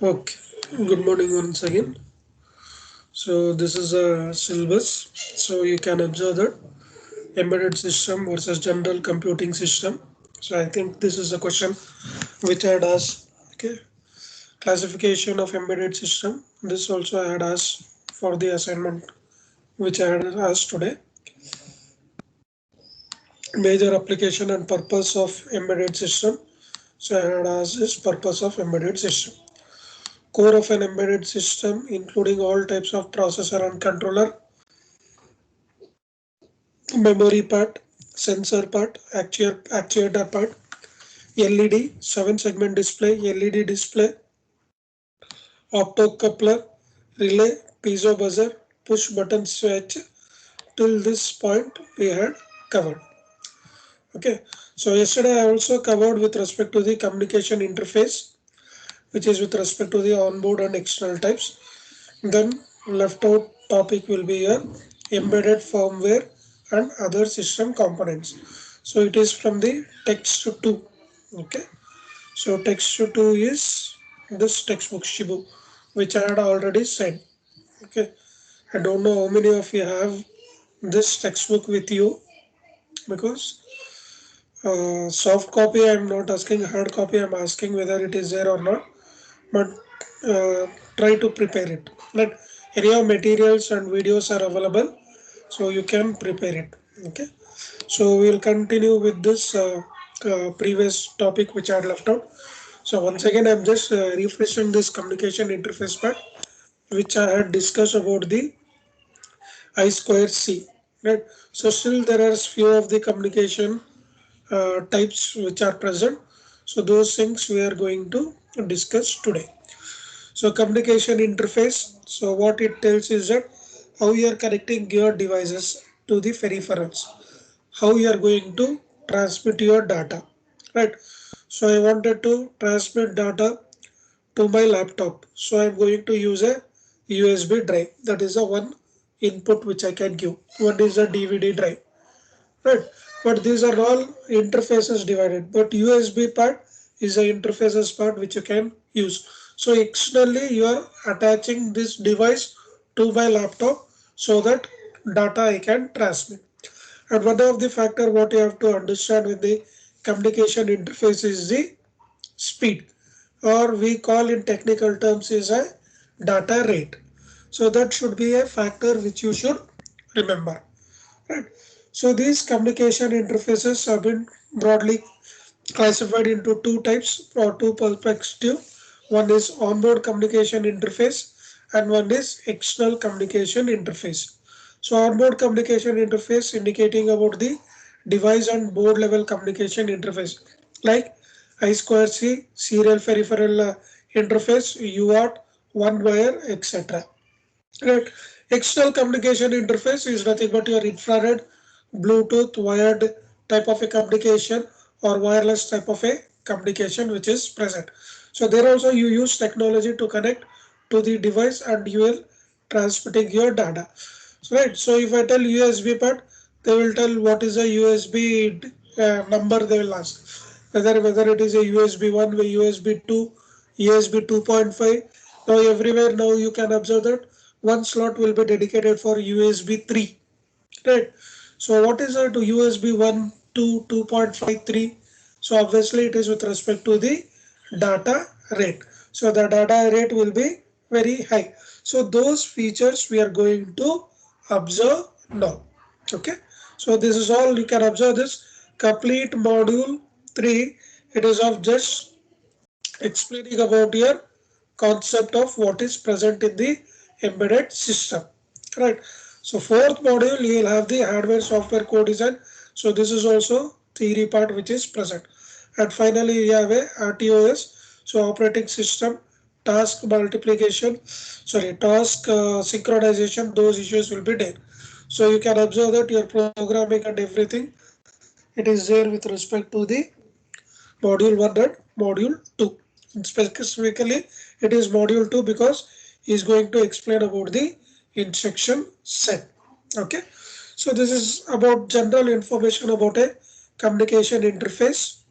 Okay, good morning once again. So this is a syllabus. So you can observe that embedded system versus general computing system. So I think this is a question which I had asked. Okay, classification of embedded system. This also I had asked for the assignment which I had asked today. Major application and purpose of embedded system. So I had asked this purpose of embedded system. Core of an embedded system, including all types of processor and controller, memory part, sensor part, actuator part, LED, 7 segment display, LED display, optocoupler, relay, piezo buzzer, push button switch. Till this point we had covered. Okay, so yesterday I also covered with respect to the communication interface, which is with respect to the onboard and external types. Then left out topic will be a embedded firmware and other system components. So it is from the text 2. Okay. So text 2 is this textbook Shibu, which I had already said. Okay. I don't know how many of you have this textbook with you, because soft copy I'm not asking, hard copy I'm asking whether it is there or not. But try to prepare it. But area materials and videos are available, so you can prepare it. Okay, so we'll continue with this previous topic which I had left out. So once again I'm just refreshing this communication interface part which I had discussed about the I square C, right? So still there are few of the communication types which are present, so those things we are going to discuss today. So communication interface. So what it tells is that how you are connecting your devices to the peripherals, how you are going to transmit your data, right? So I wanted to transmit data to my laptop. So I'm going to use a USB drive. That is the one input which I can give. One is a DVD drive, right? But these are all interfaces divided, but USB part is the interfaces part which you can use. So externally you are attaching this device to my laptop so that data I can transmit. And one of the factor what you have to understand with the communication interface is the speed, or we call in technical terms is a data rate. So that should be a factor which you should remember, right? So these communication interfaces have been broadly classified into two types or two perspectives. One is onboard communication interface and one is external communication interface. So onboard communication interface indicating about the device and board level communication interface, like I2C, serial peripheral interface, UART, one wire, etc. Right. External communication interface is nothing but your infrared, Bluetooth, wired type of a communication or wireless type of a communication which is present. So there also you use technology to connect to the device and you will transmitting your data. So right. So if I tell USB part, they will tell what is a USB number they will ask. Whether it is a USB 1, USB 2, USB 2.5. Now everywhere now you can observe that one slot will be dedicated for USB 3, right? So what is it to USB 1 to 2.53? So obviously it is with respect to the data rate. So the data rate will be very high. So those features we are going to observe now. Okay, so this is all you can observe. This complete module 3, it is of just explaining about your concept of what is present in the embedded system, right? So fourth module you will have the hardware software co-design. So this is also theory part which is present. And finally we have a RTOS, so operating system task multiplication, sorry, task synchronization, those issues will be there. So you can observe that your programming and everything, it is there with respect to the module 1 and module 2. Specifically, it is module 2 because he is going to explain about the instruction set. Okay. So this is about general information about a communication interface.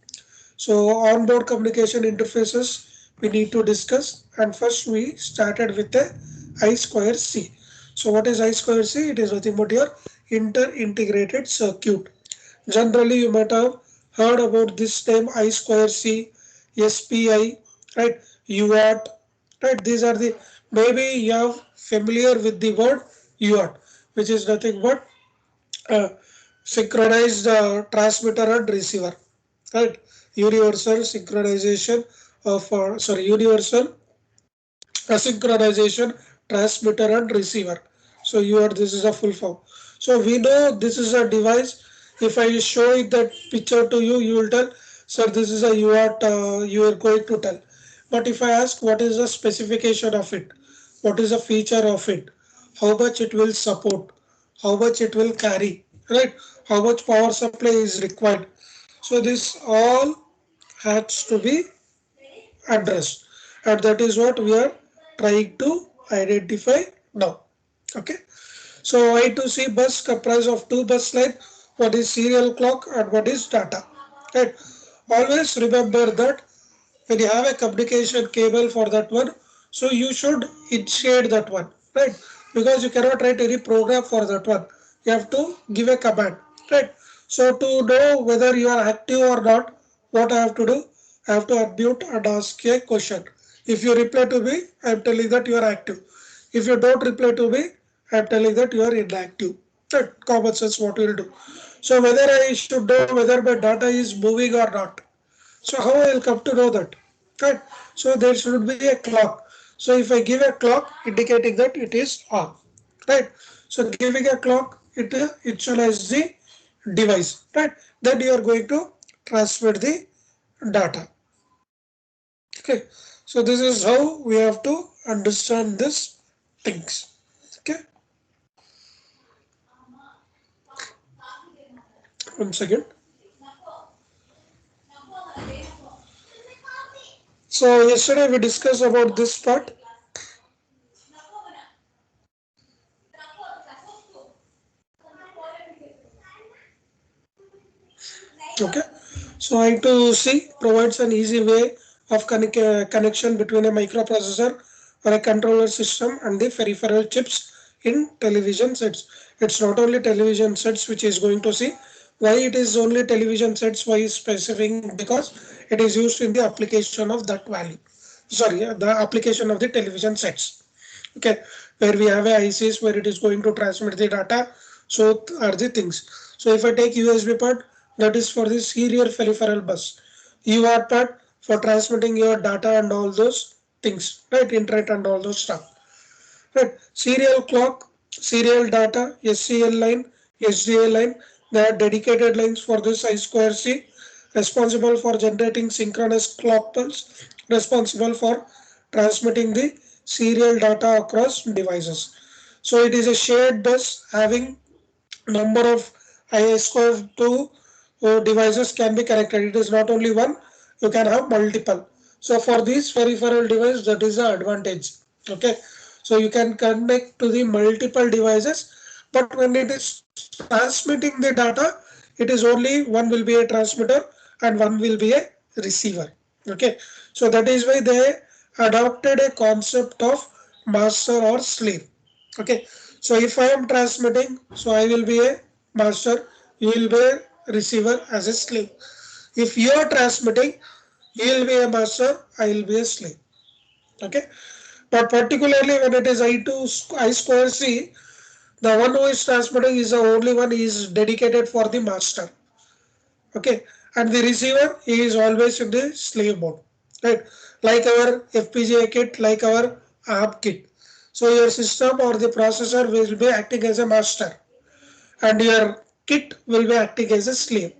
So onboard communication interfaces we need to discuss, and first we started with the I square C. So what is I square C? It is nothing but your inter-integrated circuit. Generally you might have heard about this name I square C, SPI, right? UART, right? These are the, maybe you are familiar with the word UART, which is nothing but uh, synchronized transmitter and receiver, right? Universal synchronization of universal synchronization transmitter and receiver. So this is a full form. So we know this is a device. If I show it that picture to you, you will tell, sir, this is a UART, you are going to tell. But if I ask what is the specification of it, what is the feature of it, how much it will support, how much it will carry, right? How much power supply is required. So this all has to be addressed, and that is what we are trying to identify now. Okay, so I2C bus comprised of two bus lines, one is serial clock and one is data, right? Always remember that when you have a communication cable for that one, so you should initiate that one, right? Because you cannot write any program for that one, you have to give a command, right? So to know whether you are active or not, what I have to do, I have to unmute and ask a question. If you reply to me, I am telling that you are active. If you don't reply to me, I am telling that you are inactive. That common sense what we will do. So whether I should know whether my data is moving or not, so how I will come to know that? Right. So there should be a clock. So if I give a clock indicating that it is on. Right. So giving a clock, it initializes the device. Right. Then you are going to transmit the data. Okay. So this is how we have to understand this things. Okay. One second. So yesterday we discussed about this part. Okay, so I2C provides an easy way of connection between a microprocessor or a controller system and the peripheral chips in television sets. It's not only television sets which is going to see. Why it is only television sets? Why is specifying? Because it is used in the application of that value. Sorry, the application of the television sets. Okay, where we have a ICs where it is going to transmit the data. So are the things. So if I take USB port, that is for the serial peripheral bus. UART part for transmitting your data and all those things, right? Internet and all those stuff. Right. Serial clock, serial data, SCL line, SDA line. There are dedicated lines for this I square C, responsible for generating synchronous clock pulse, responsible for transmitting the serial data across devices. So it is a shared bus having number of I square 2 devices can be connected. It is not only one, you can have multiple. So for this peripheral device, that is the advantage. Okay, so you can connect to the multiple devices, but when it is transmitting the data, it is only one will be a transmitter and one will be a receiver. Okay, so that is why they adopted a concept of master or slave. Okay, so if I am transmitting, so I will be a master, you will be a receiver as a slave. If you are transmitting, you will be a master, I will be a slave. Okay, but particularly when it is I2 I square C, the one who is transmitting is the only one is dedicated for the master. Okay, and the receiver he is always in the slave mode, right? Like our FPGA kit, like our ARM kit. So your system or the processor will be acting as a master, and your kit will be acting as a slave,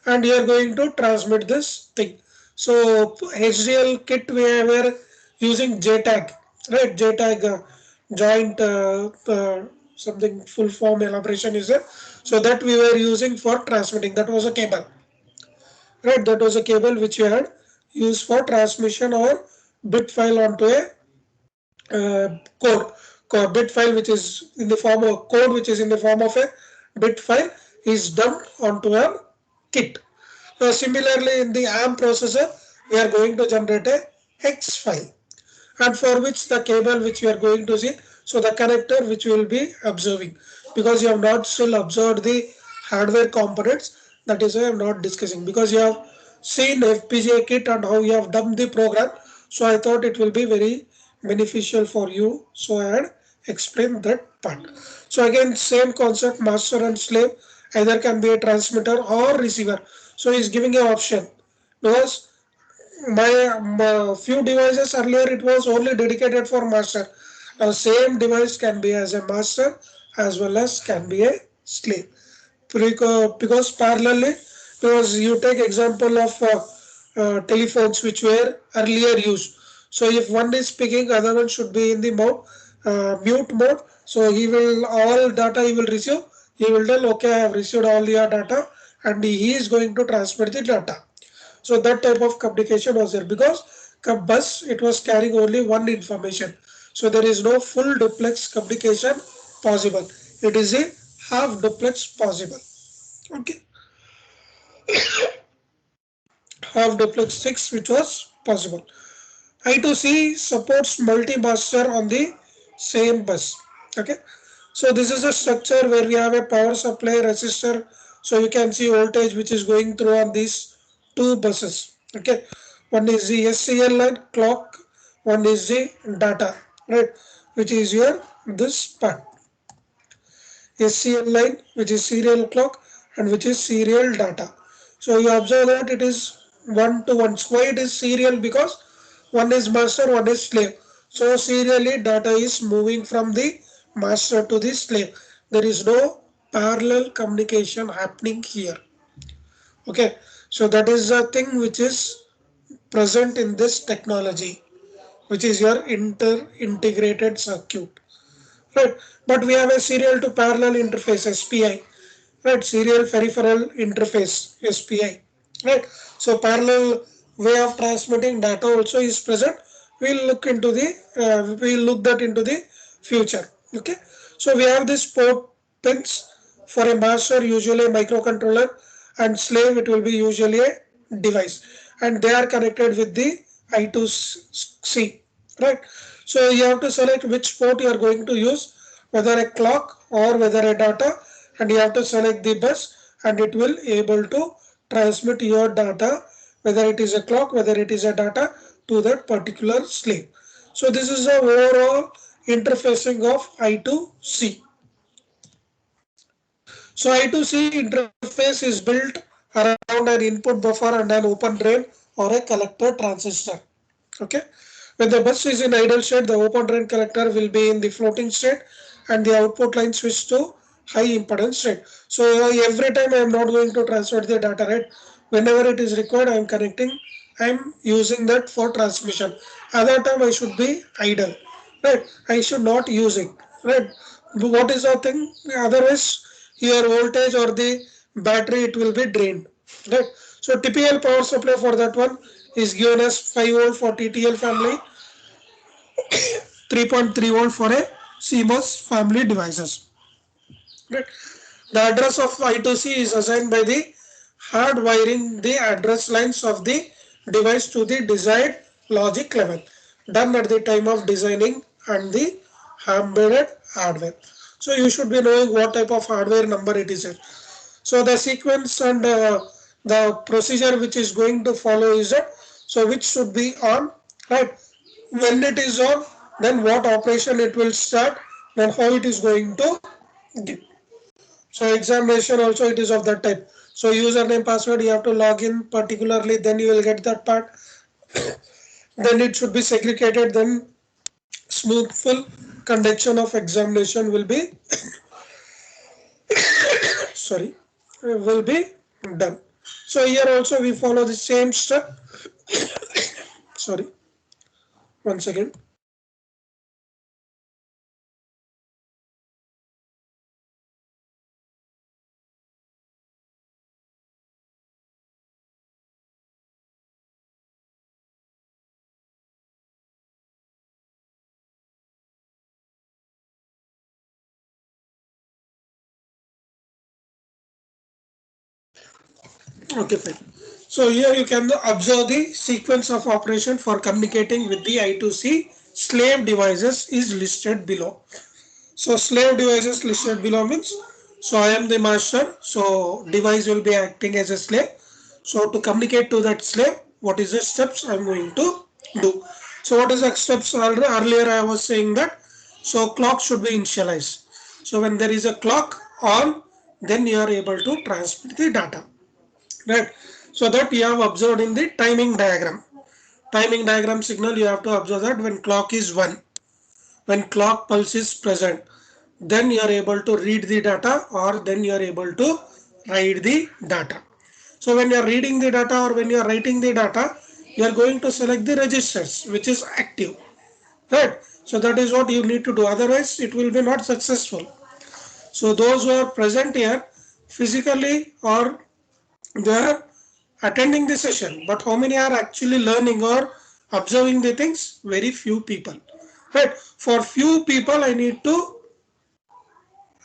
and you are going to transmit this thing. So HDL kit we were using JTAG, right? JTAG joint something full form elaboration is there. So that we were using for transmitting. That was a cable, right? That was a cable which we had used for transmission or bit file onto a code bit file which is in the form of code which is in the form of a bit file is dumped onto a kit. Similarly, in the ARM processor, we are going to generate a hex file, and for which the cable which we are going to see, so the connector which we will be observing, because you have not still observed the hardware components, that is why I am not discussing, because you have seen FPGA kit and how you have dumped the program, so I thought it will be very beneficial for you, so I had explained that part. So again, same concept, master and slave either can be a transmitter or receiver, so he is giving an option, because my few devices earlier it was only dedicated for master. Now same device can be as a master as well as can be a slave. Because parallelly, because you take example of telephones which were earlier used. So if one is speaking, other one should be in the mute mode. So he will, all data he will receive. He will tell, okay, I have received all your data, and he is going to transmit the data. So that type of communication was there, because bus it was carrying only one information. So there is no full duplex communication possible. It is a half duplex possible. Okay, half duplex 6 which was possible. I2C supports multi-master on the same bus. Okay, so this is a structure where we have a power supply resistor. So you can see voltage which is going through on these two buses. Okay, one is the SCL line clock, one is the data, right? Which is your this part. SCL line, which is serial clock, and which is serial data. So you observe that it is one to one. Why it is serial? Because one is master, one is slave. So serially data is moving from the master to the slave. There is no parallel communication happening here. Okay, so that is the thing which is present in this technology, which is your integrated circuit, right? But we have a serial to parallel interface, SPI, right? Serial peripheral interface, SPI, right? So parallel way of transmitting data also is present. We'll look that into the future. Okay, so we have this port pins. For a master usually a microcontroller, and slave it will be usually a device, and they are connected with the I2C, right? So you have to select which port you are going to use, whether a clock or whether a data, and you have to select the bus, and it will able to transmit your data, whether it is a clock, whether it is a data, to that particular slave. So this is the overall interfacing of I2C. So I2C interface is built around an input buffer and an open drain or a collector transistor. Okay. When the bus is in idle state, the open drain collector will be in the floating state, and the output line switch to high impedance state. So every time I am not going to transfer the data, right? Whenever it is required, I am connecting. I am using that for transmission. Other time I should be idle, right? I should not using, right? What is the thing? Otherwise, your voltage or the battery it will be drained, right? So typical power supply for that one is given as 5 volt for TTL family, 3.3 volt for a CMOS family devices. Right. The address of I2C is assigned by the hard wiring the address lines of the device to the desired logic level, done at the time of designing and the embedded hardware. So you should be knowing what type of hardware number it is. So the sequence and the procedure which is going to follow is that, so which should be on, right? When it is on, then what operation it will start, then how it is going to give. So examination also it is of that type. So username password you have to log in particularly, then you will get that part. Then it should be segregated, then smooth full conduction of examination will be sorry will be done. So here also we follow the same step. Sorry, once again. Okay, fine. So here you can observe the sequence of operation for communicating with the I2C slave devices is listed below. So slave devices listed below means, so I am the master, so device will be acting as a slave. So to communicate to that slave, what is the steps I am going to do? So what is the steps? Earlier I was saying that, so clock should be initialized. So when there is a clock on, then you are able to transmit the data, right? So that you have observed in the timing diagram. Timing diagram signal, you have to observe that when clock is 1, when clock pulse is present, then you are able to read the data, or then you are able to write the data. So when you are reading the data or when you are writing the data, you are going to select the registers which is active, right? So that is what you need to do, otherwise it will be not successful. So those who are present here physically, or they are attending the session, but how many are actually learning or observing the things? Very few people, right? For few people I need to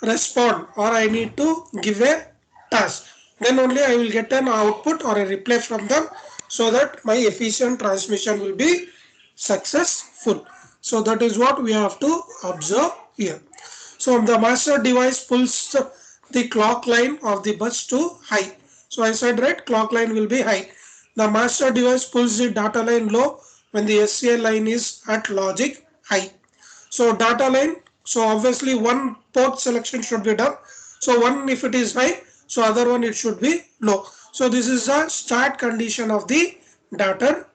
respond, or I need to give a task, then only I will get an output or a reply from them, so that my efficient transmission will be successful. So that is what we have to observe here. So the master device pulls the clock line of the bus to high. So I said, right, clock line will be high. The master device pulls the data line low when the SCA line is at logic high. So data line, so obviously one port selection should be done. So one if it is high, so other one it should be low. So this is the start condition of the data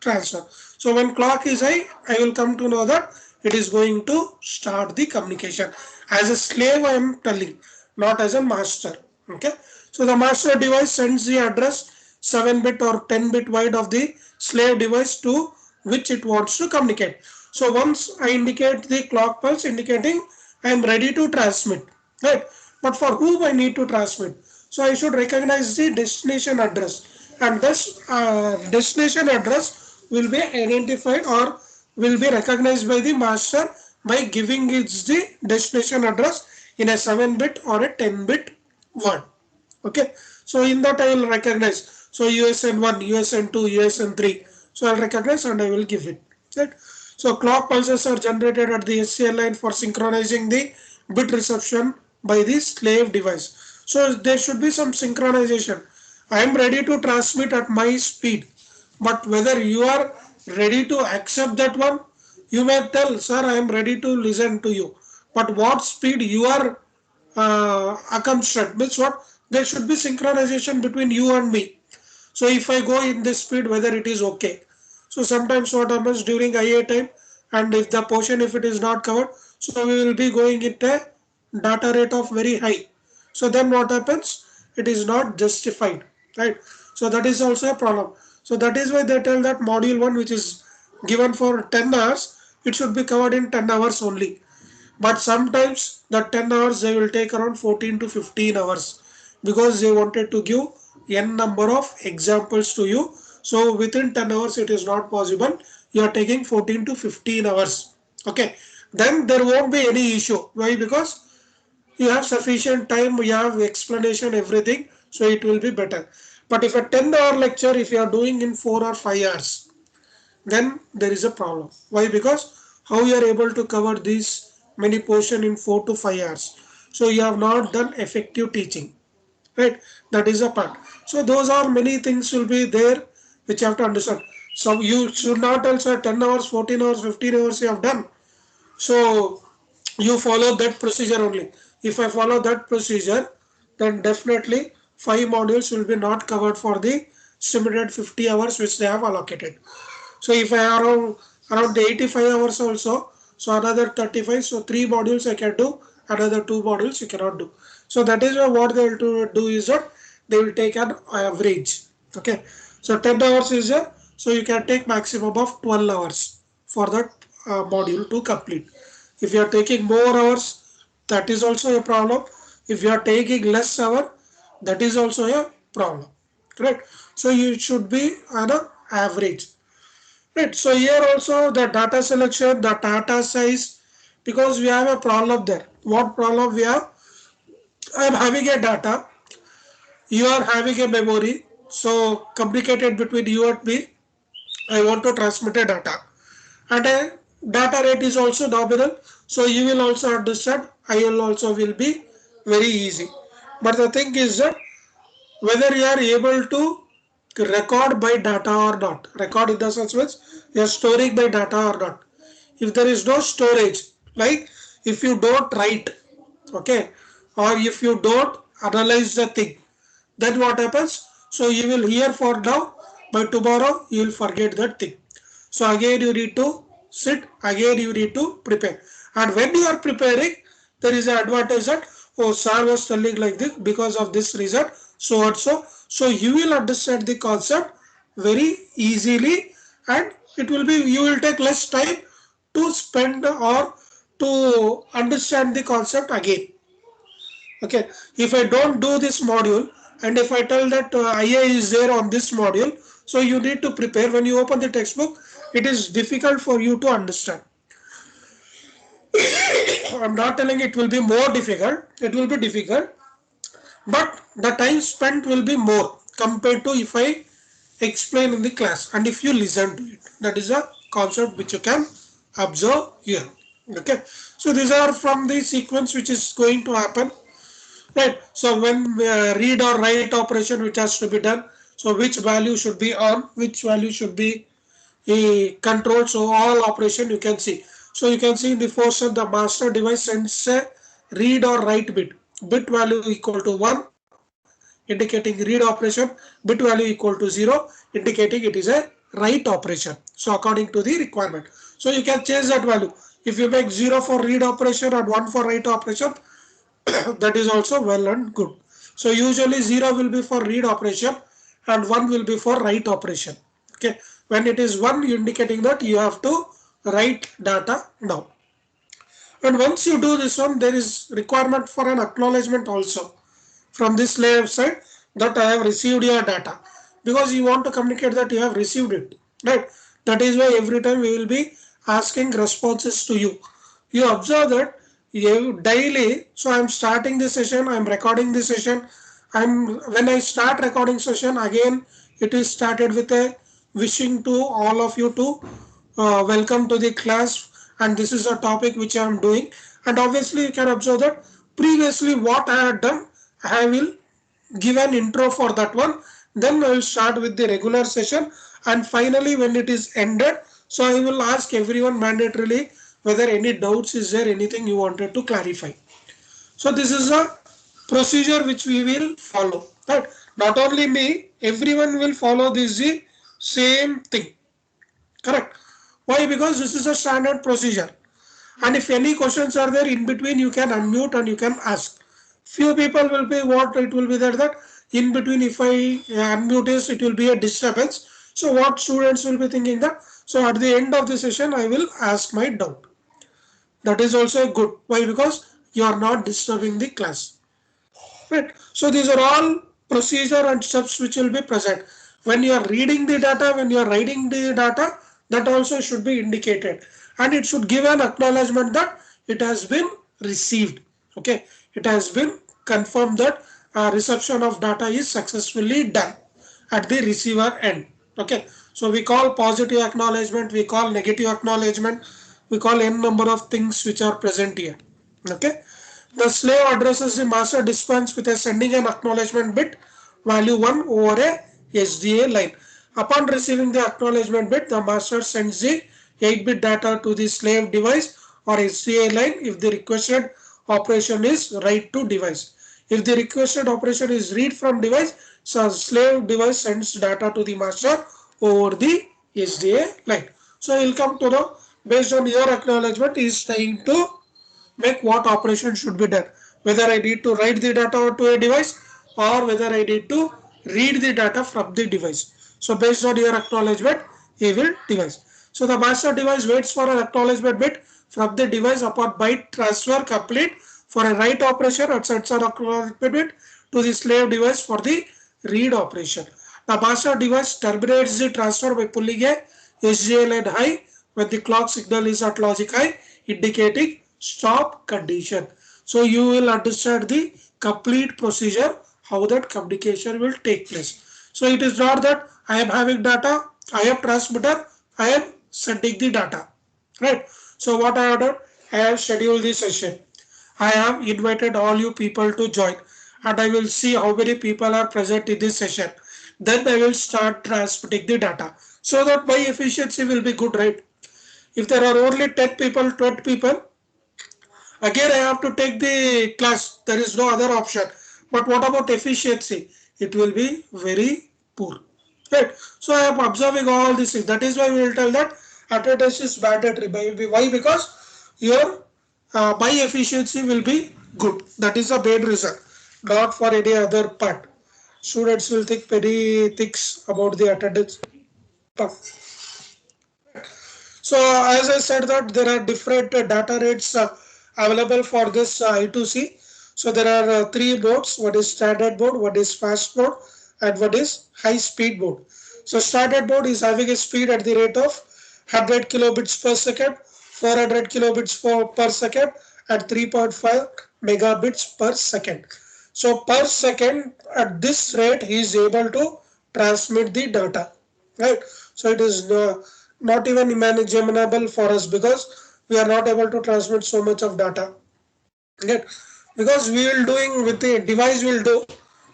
transfer. So when clock is high, I will come to know that it is going to start the communication. As a slave I am telling, not as a master. Okay. So the master device sends the address 7-bit or 10-bit wide of the slave device to which it wants to communicate. So once I indicate the clock pulse indicating I am ready to transmit, right? But for whom I need to transmit? So I should recognize the destination address, and this destination address will be identified or will be recognized by the master by giving its the destination address in a 7-bit or a 10-bit word. Okay, so in that I will recognize. So USN1, USN2, USN3. So I'll recognize and I will give it. Right. So clock pulses are generated at the SCL line for synchronizing the bit reception by the slave device. So there should be some synchronization. I am ready to transmit at my speed, but whether you are ready to accept that one, you may tell, sir, I am ready to listen to you. But what speed you are accomplishment means what? There should be synchronization between you and me. So if I go in this speed, whether it is okay. So sometimes what happens during IA time, and if the portion if it is not covered, so we will be going at a data rate of very high. So then what happens? It is not justified, right? So that is also a problem. So that is why they tell that module 1 which is given for 10 hours, it should be covered in 10 hours only. But sometimes the 10 hours they will take around 14 to 15 hours, because they wanted to give n number of examples to you. So within 10 hours it is not possible. You are taking 14 to 15 hours. Okay. Then there won't be any issue. Why? Because you have sufficient time, you have explanation, everything. So it will be better. But if a 10-hour lecture, if you are doing in 4 or 5 hours, then there is a problem. Why? Because how you are able to cover these many portion in 4 to 5 hours? So you have not done effective teaching, right? That is a part. So those are many things will be there which you have to understand. So you should not also 10 hours, 14 hours, 15 hours you have done. So you follow that procedure only. If I follow that procedure, then definitely 5 modules will be not covered for the estimated 50 hours which they have allocated. So if I around 85 hours also, so another 35, so 3 modules I can do, another 2 modules you cannot do. So that is why what they will do is that they will take an average. Okay, so 10 hours is there, so you can take maximum of 12 hours for that module to complete. If you are taking more hours, that is also a problem. If you are taking less hour, that is also a problem. Correct. So you should be on an average. Right. So here also the data selection, the data size, because we have a problem there. What problem we have? I am having a data, you are having a memory. so communicated between you and me. I want to transmit a data, and a data rate is also nominal. So you will also understand. I will also will be very easy. But the thing is that whether you are able to record by data or not. Record in the sense means you are storing by data or not. If there is no storage, like if you don't write, okay, or if you don't analyze the thing, then what happens? So you will hear for now, by tomorrow you will forget that thing. So again you need to sit, again you need to prepare. And when you are preparing, there is an advantage that, oh, sir was telling like this because of this reason, so and so. So you will understand the concept very easily, and it will be, you will take less time to spend or to understand the concept again. Okay, if I don't do this module, and if I tell that IA is there on this module, so you need to prepare. When you open the textbook, it is difficult for you to understand. I'm not telling it will be more difficult, it will be difficult, but the time spent will be more compared to if I explain in the class and if you listen to it. That is a concept which you can observe here. Okay, so these are from the sequence which is going to happen. Right. So when read or write operation which has to be done, so which value should be on, which value should be controlled. So all operation you can see. So you can see in the first step the master device sends a read or write bit. Bit value equal to 1, indicating read operation. Bit value equal to 0, indicating it is a write operation. So according to the requirement. So you can change that value. If you make 0 for read operation and 1 for write operation, that is also well and good. So usually 0 will be for read operation and 1 will be for write operation. Okay, when it is 1, indicating that you have to write data down. And once you do this one, there is requirement for an acknowledgement also from this layer side that I have received your data, because you want to communicate that you have received it, right? That is why every time we will be asking responses to you. You observe that you daily. So I'm starting the session, I'm recording the session. When I start recording session again, it is started with a wishing to all of you to welcome to the class, and this is a topic which I am doing. And obviously you can observe that previously what I had done, I will give an intro for that one, then I will start with the regular session, and finally when it is ended, so I will ask everyone mandatorily whether any doubts is there, anything you wanted to clarify. So this is a procedure which we will follow, right? Not only me, everyone will follow this the same thing, correct? Why? Because this is a standard procedure. And if any questions are there in between, you can unmute and you can ask. Few people will be, what it will be there, that in between if I unmute is, it will be a disturbance. So what students will be thinking that, so at the end of the session I will ask my doubt. That is also good. Why? Because you are not disturbing the class, right? So these are all procedure and steps which will be present when you are reading the data, when you are writing the data, that also should be indicated, and it should give an acknowledgement that it has been received. Okay, it has been confirmed that reception of data is successfully done at the receiver end. Okay, so we call positive acknowledgement, we call negative acknowledgement, we call n number of things which are present here. Okay, the slave addresses the master dispense with a sending an acknowledgement bit value 1 over a SDA line. Upon receiving the acknowledgement bit, the master sends the 8-bit data to the slave device or SDA line if the requested operation is write to device. If the requested operation is read from device, so slave device sends data to the master over the SDA line. So you'll come to know, based on your acknowledgement, is trying to make what operation should be done, whether I need to write the data to a device or whether I need to read the data from the device. So based on your acknowledgement, he will device. So the master device waits for an acknowledgement bit from the device upon byte transfer complete for a write operation and sends an acknowledgement bit to the slave device for the read operation. The master device terminates the transfer by pulling a SGL line high when the clock signal is at logic high, indicating stop condition. So you will understand the complete procedure, how that communication will take place. So it is not that I am having data, I am transmitter, I am sending the data, right? So what I have done, I have scheduled the session. I have invited all you people to join, and I will see how many people are present in this session. Then I will start transmitting the data so that my efficiency will be good, right? If there are only 10 people, 20 people, again I have to take the class. There is no other option. But what about efficiency? It will be very poor. Right. So I am observing all these things. That is why we will tell that attendance is mandatory. Why? Because your my efficiency will be good. That is the main reason, not for any other part. Students will think many things about the attendance. So as I said that there are different data rates available for this I2C. So there are three modes. One is standard mode, one is fast mode, and one is high speed mode. So standard mode is having a speed at the rate of 100 kilobits per second, 400 kilobits per second, and 3.5 megabits per second. So per second at this rate he is able to transmit the data, right? So it is not even imaginable for us because we are not able to transmit so much of data, right? Because we will doing with the device will do,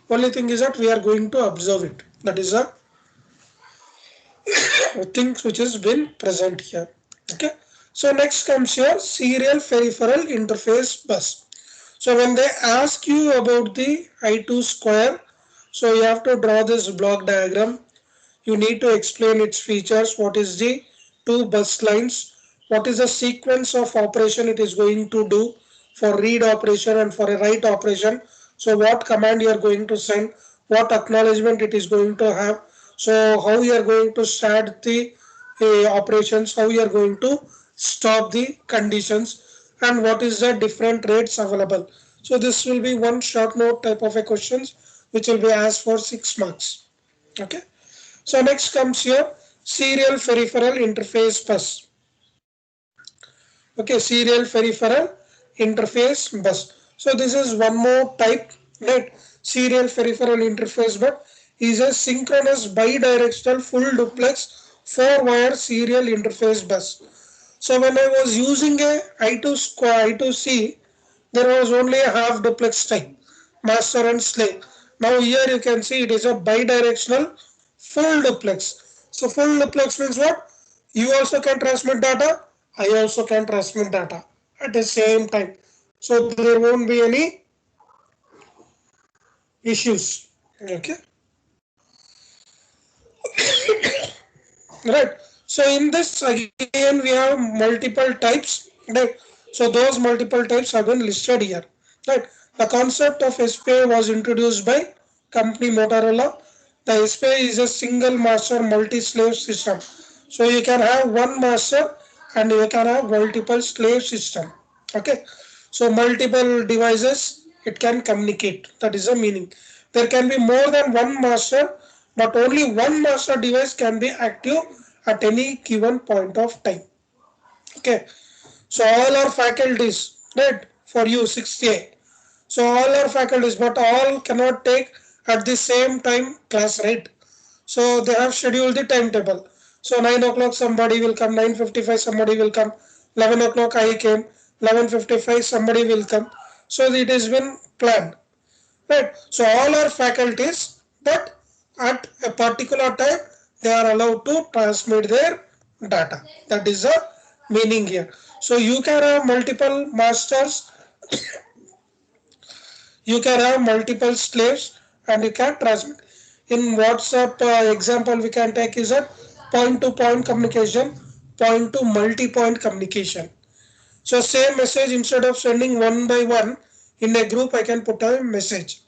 only thing is that we are going to observe it. That is a things which has been present here. Okay. So next comes here serial peripheral interface bus. So when they ask you about the I2 square, so you have to draw this block diagram. You need to explain its features. What is the two bus lines? What is the sequence of operation it is going to do for read operation and for a write operation? So what command you are going to send? What acknowledgement it is going to have? So how you are going to start the operations? How you are going to stop the conditions? And what is the different rates available? So this will be one short note type of a questions which will be asked for 6 marks. Okay. So next comes here serial peripheral interface bus. Okay, serial peripheral interface bus. So this is one more type, right? Serial peripheral interface bus is a synchronous bidirectional full duplex 4-wire serial interface bus. So when I was using a I2 square I2C, there was only a half duplex type, master and slave. Now here you can see it is a bidirectional full duplex. So full duplex means what? You also can transmit data, I also can transmit data at the same time. So there won't be any issues. Okay, right. So in this again we have multiple types, right? So those multiple types have been listed here, right? The concept of SPI was introduced by company Motorola. The SPI is a single master multi-slave system. So you can have one master and you can have multiple slave system. Okay, so multiple devices it can communicate, that is the meaning. There can be more than one master, but only one master device can be active at any given point of time. Okay, so all our faculties, right, for you 68. So all our faculties, but all cannot take at the same time class, right? So they have scheduled the timetable. So 9 o'clock somebody will come, 9:55 somebody will come, 11 o'clock I came, 11:55 somebody will come. So it has been planned, right? So all are faculties, but at a particular time they are allowed to transmit their data. That is the meaning here. So you can have multiple masters, you can have multiple slaves, and you can transmit. In WhatsApp example we can take is a point to point communication, point to multi point communication. So same message, instead of sending one by one in a group, I can put a message,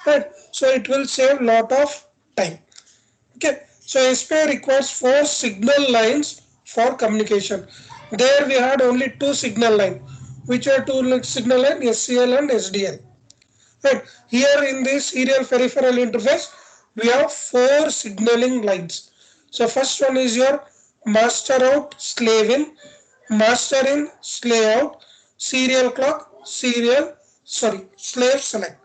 right? So it will save lot of time. Okay, so SPI requires 4 signal lines for communication. There we had only 2 signal line. Which are 2 signal line? SCL and SDL. Right. Here in this serial peripheral interface, we have 4 signaling lines. So first one is your master out, slave in, master in, slave out, serial clock, slave select.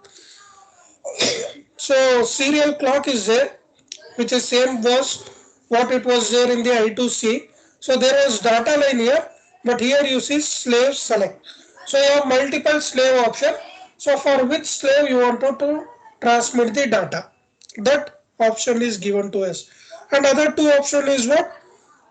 So serial clock is there. which is same was what it was there in the I2C. So there was data line here, but here you see slave select. So you have multiple slave option. So for which slave you wanted to transmit the data, that option is given to us. And other two option is what?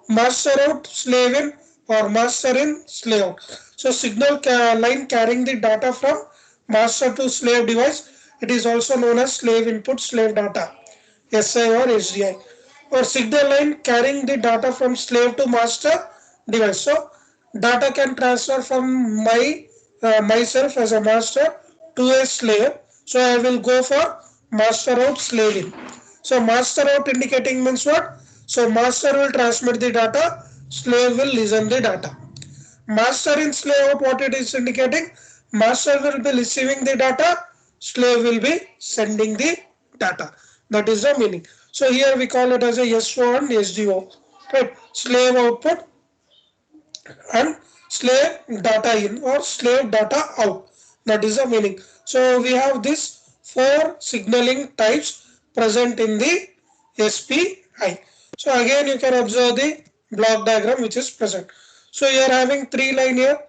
Master out, slave in, or master in, slave out. So signal line carrying the data from master to slave device, it is also known as slave input, slave data, SI or SDI. Or signal line carrying the data from slave to master device. So data can transfer from myself as a master to a slave. So I will go for master out, slave in. So master out indicating means what? So master will transmit the data, slave will listen the data. Master in, slave out, what it is indicating? Master will be receiving the data, slave will be sending the data. That is the meaning. So here we call it as a SO and SDO. Right? Slave output and slave data in or slave data out. That is the meaning. So we have these four signaling types present in the SPI. So again you can observe the block diagram which is present. So you are having three line here,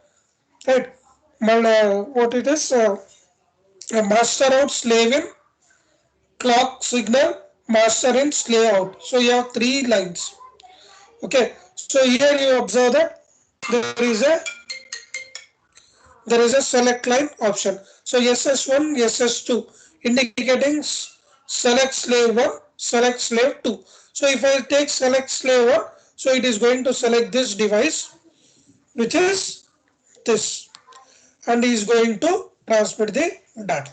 right? What it is? A master out, slave in, clock signal, master in, slave out. So you have three lines. Okay. So here you observe that there is a select line option. So SS1, SS2 indicating select slave 1, select slave 2. So if I take select slave 1, so it is going to select this device which is this and is going to transmit the data.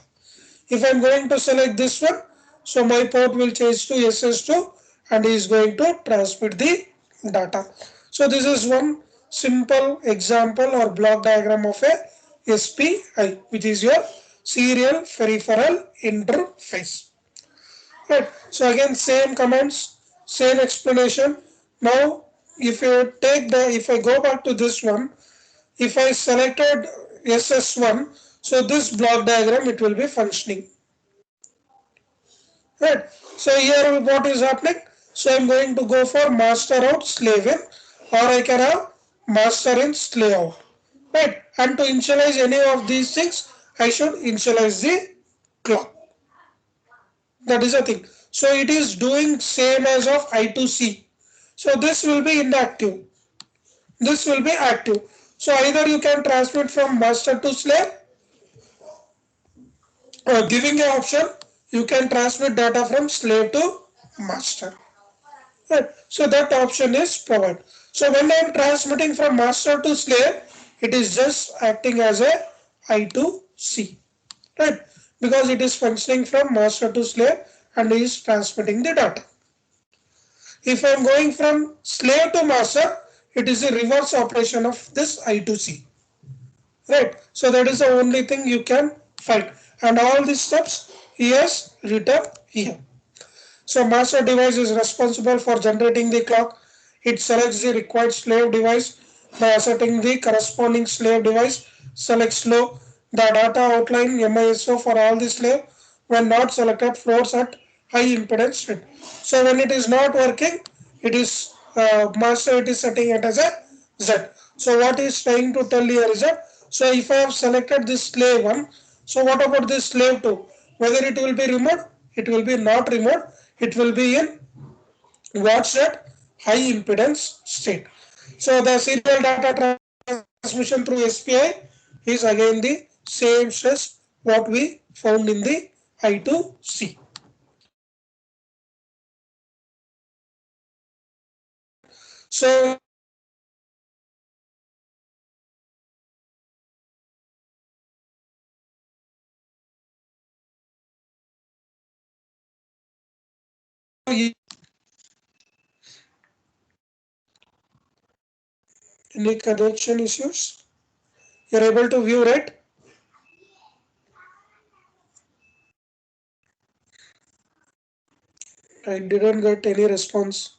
If I am going to select this one, so my port will change to SS2 and is going to transmit the data. So this is one simple example or block diagram of a SPI, which is your serial peripheral interface. Right. So again, same commands, same explanation. Now, if I go back to this one, if I selected SS1, so this block diagram, it will be functioning. Right. So here what is happening? So I'm going to go for master out, slave in, or I can have master in, slave out. Right. And to initialize any of these things, I should initialize the clock. That is the thing. So it is doing same as of I2C. So this will be inactive. This will be active. So either you can transmit from master to slave, or giving an option, you can transmit data from slave to master. Right. So that option is provided. So when I am transmitting from master to slave, it is just acting as a I2C. Right. Because it is functioning from master to slave and is transmitting the data. If I am going from slave to master, it is a reverse operation of this I2C. Right. So that is the only thing you can find. And all these steps he has written here. So master device is responsible for generating the clock. It selects the required slave device by asserting the corresponding slave device, selects low, the data outline MISO for all the slave. When not selected, floats at high impedance state. So when it is not working, it is master it is setting it as a Z. So what is trying to tell here is that, so if I have selected this slave 1, so what about this slave 2? Whether it will be removed? It will be not removed. It will be in what's that? High impedance state. So the serial data transmission through SPI is again the same stress what we found in the I2C. So any connection issues? You're able to view, right? I didn't get any response.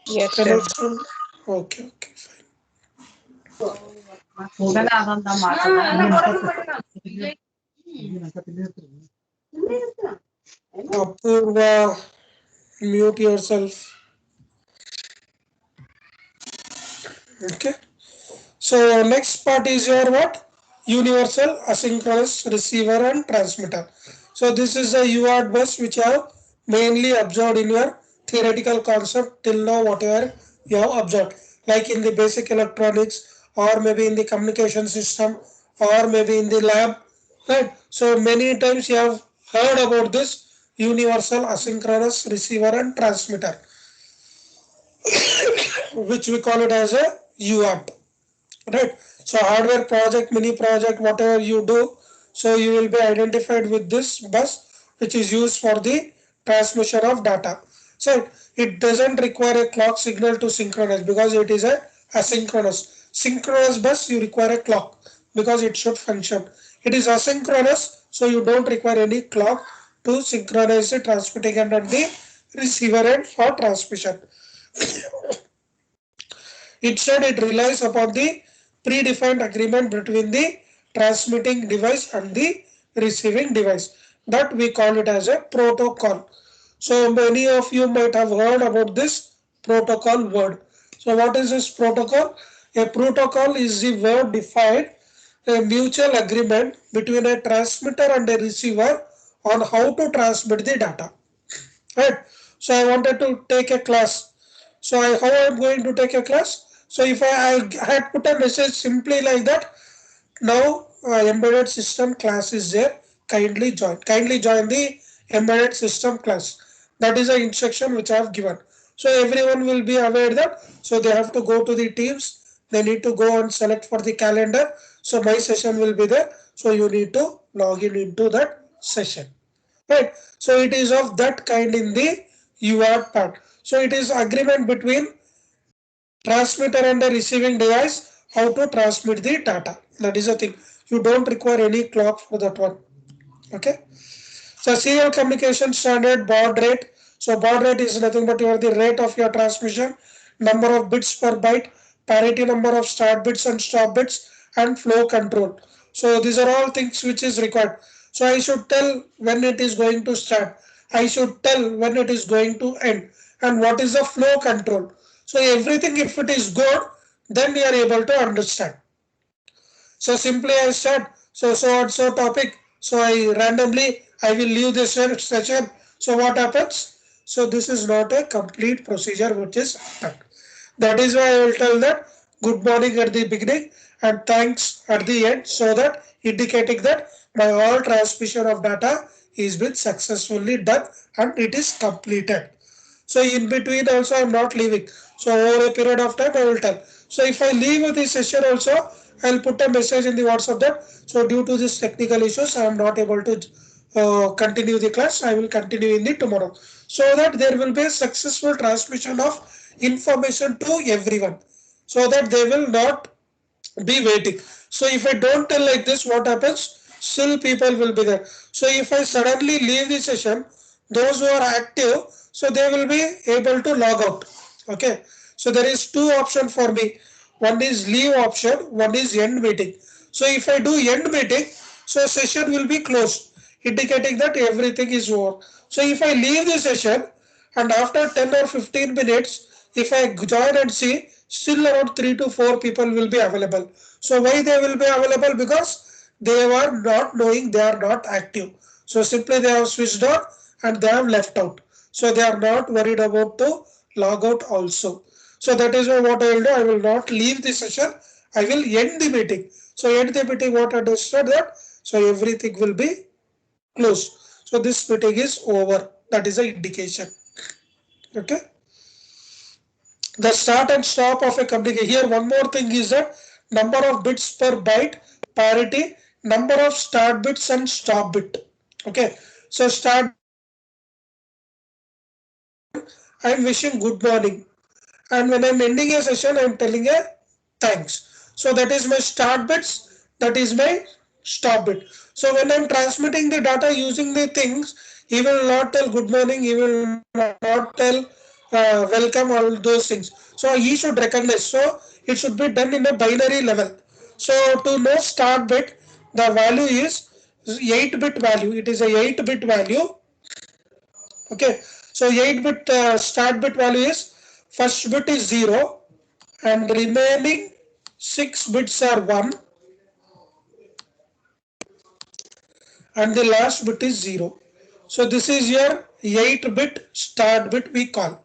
Yes, sir. Connection. Okay, okay, fine. Apurva, mute yourself. Okay. So next part is your what? Universal asynchronous receiver and transmitter. So this is a UART bus which I have mainly observed in your theoretical concept till now, whatever you have observed, like in the basic electronics or maybe in the communication system or maybe in the lab, right? So many times you have heard about this universal asynchronous receiver and transmitter, which we call it as a UART. Right. So hardware project, mini project, whatever you do, so you will be identified with this bus which is used for the transmission of data. So it doesn't require a clock signal to synchronize because it is a asynchronous. Synchronous bus you require a clock because it should function. It is asynchronous, so you don't require any clock to synchronize the transmitting end and the receiver end for transmission. Instead, it relies upon the predefined agreement between the transmitting device and the receiving device. That we call it as a protocol. So many of you might have heard about this protocol word. So what is this protocol? A protocol is the word defined a mutual agreement between a transmitter and a receiver on how to transmit the data. Right. So I wanted to take a class. So how I am going to take a class? So if I had put a message simply like that, now embedded system class is there. Kindly join. Kindly join the embedded system class. That is the instruction which I have given. So everyone will be aware that. So they have to go to the Teams. They need to go and select for the calendar. So my session will be there. So you need to log in into that session. Right. So it is of that kind in the UART part. So it is agreement between transmitter and the receiving device how to transmit the data. That is the thing. You don't require any clock for that one. Okay. So serial communication standard baud rate. So baud rate is nothing but the rate of your transmission, number of bits per byte, parity number of start bits and stop bits, and flow control. So these are all things which is required. So I should tell when it is going to start. I should tell when it is going to end. And what is the flow control. So everything, if it is good, then we are able to understand. So simply I said, so and so topic. So I randomly, I will leave this session. So what happens? So this is not a complete procedure which is done. That is why I will tell that good morning at the beginning and thanks at the end, so that indicating that my all transmission of data is been successfully done and it is completed. So in between also I am not leaving. So over a period of time I will tell. So if I leave this session also, I will put a message in the WhatsApp that so due to this technical issues I am not able to continue the class. I will continue in the tomorrow. So that there will be a successful transmission of information to everyone. So that they will not be waiting. So if I don't tell like this, what happens? Still people will be there. So if I suddenly leave the session, those who are active, so they will be able to log out. Okay. So there is two options for me. One is leave option, one is end meeting. So if I do end meeting, so session will be closed, indicating that everything is over. So if I leave the session and after 10 or 15 minutes, if I join and see, still around 3 to 4 people will be available. So why they will be available? Because they were not knowing, they are not active. So simply they have switched on and they have left out. So they are not worried about to log out also. So that is why what I will do, I will not leave the session, I will end the meeting. So end the meeting, what I understood that, so everything will be closed. So this meeting is over. That is the indication. Okay. The start and stop of a communication. Here one more thing is that number of bits per byte, parity, number of start bits and stop bit. Okay. So start bit, I am wishing good morning. And when I'm ending a session, I'm telling a thanks. So that is my start bits, that is my stop bit. So when I'm transmitting the data using the things, he will not tell good morning, he will not tell welcome, all those things. So he should recognize. So it should be done in a binary level. So to know start bit, the value is 8-bit value. It is a 8-bit value. Okay, so 8-bit start bit value is, first bit is 0 and remaining 6 bits are 1 and the last bit is 0. So this is your 8-bit start bit we call,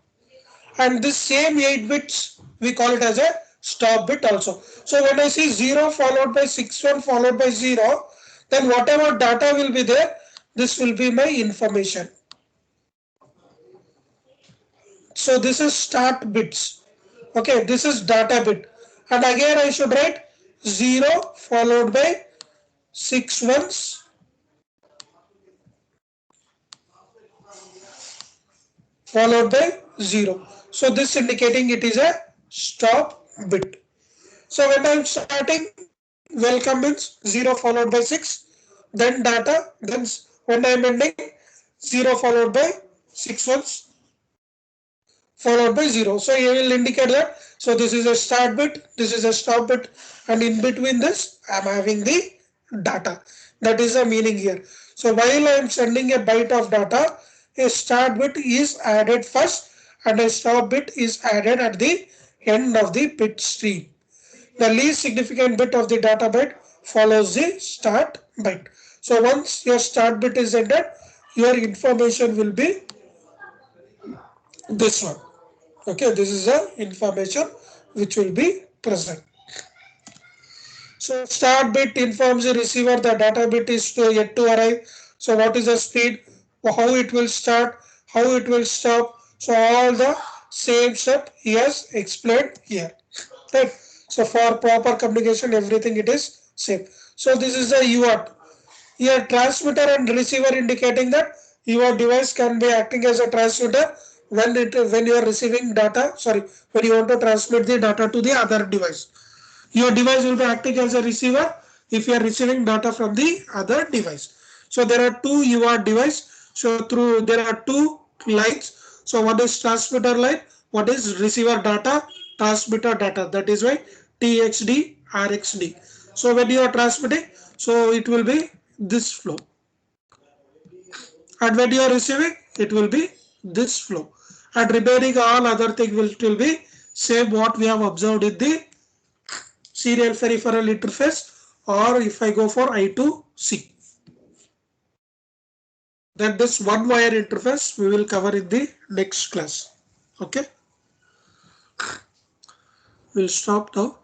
and this same 8 bits we call it as a stop bit also. So when I see 0 followed by 61 followed by 0, then whatever data will be there, this will be my information. So this is start bits. Okay, this is data bit, and again I should write 0 followed by 6 ones followed by 0. So this indicating it is a stop bit. So when I'm starting, welcome means 0 followed by 6, then data, then when I'm ending, 0 followed by 6 ones followed by 0. So you will indicate that, so this is a start bit, this is a stop bit, and in between this I'm having the data. That is the meaning here. So while I am sending a byte of data, a start bit is added first and a stop bit is added at the end of the bit stream. The least significant bit of the data byte follows the start byte. So once your start bit is ended, your information will be this one. Okay, this is the information which will be present. So start bit informs the receiver the data bit is yet to arrive. So what is the speed, how it will start, how it will stop. So all the same step he has explained here. Right. So for proper communication, everything it is same. So this is the UART. Here transmitter and receiver indicating that your device can be acting as a transmitter when you are receiving data. Sorry, when you want to transmit the data to the other device. Your device will be acting as a receiver if you are receiving data from the other device. So there are two UART device. So through there are two lines. So one is transmitter line, one is receiver data, transmitter data. That is why TXD, RXD. So when you are transmitting, so it will be this flow, and when you are receiving, it will be this flow, and remaining all other thing will be same what we have observed in the serial peripheral interface, or if I go for I2C, then this one wire interface we will cover in the next class. Okay, we'll stop now.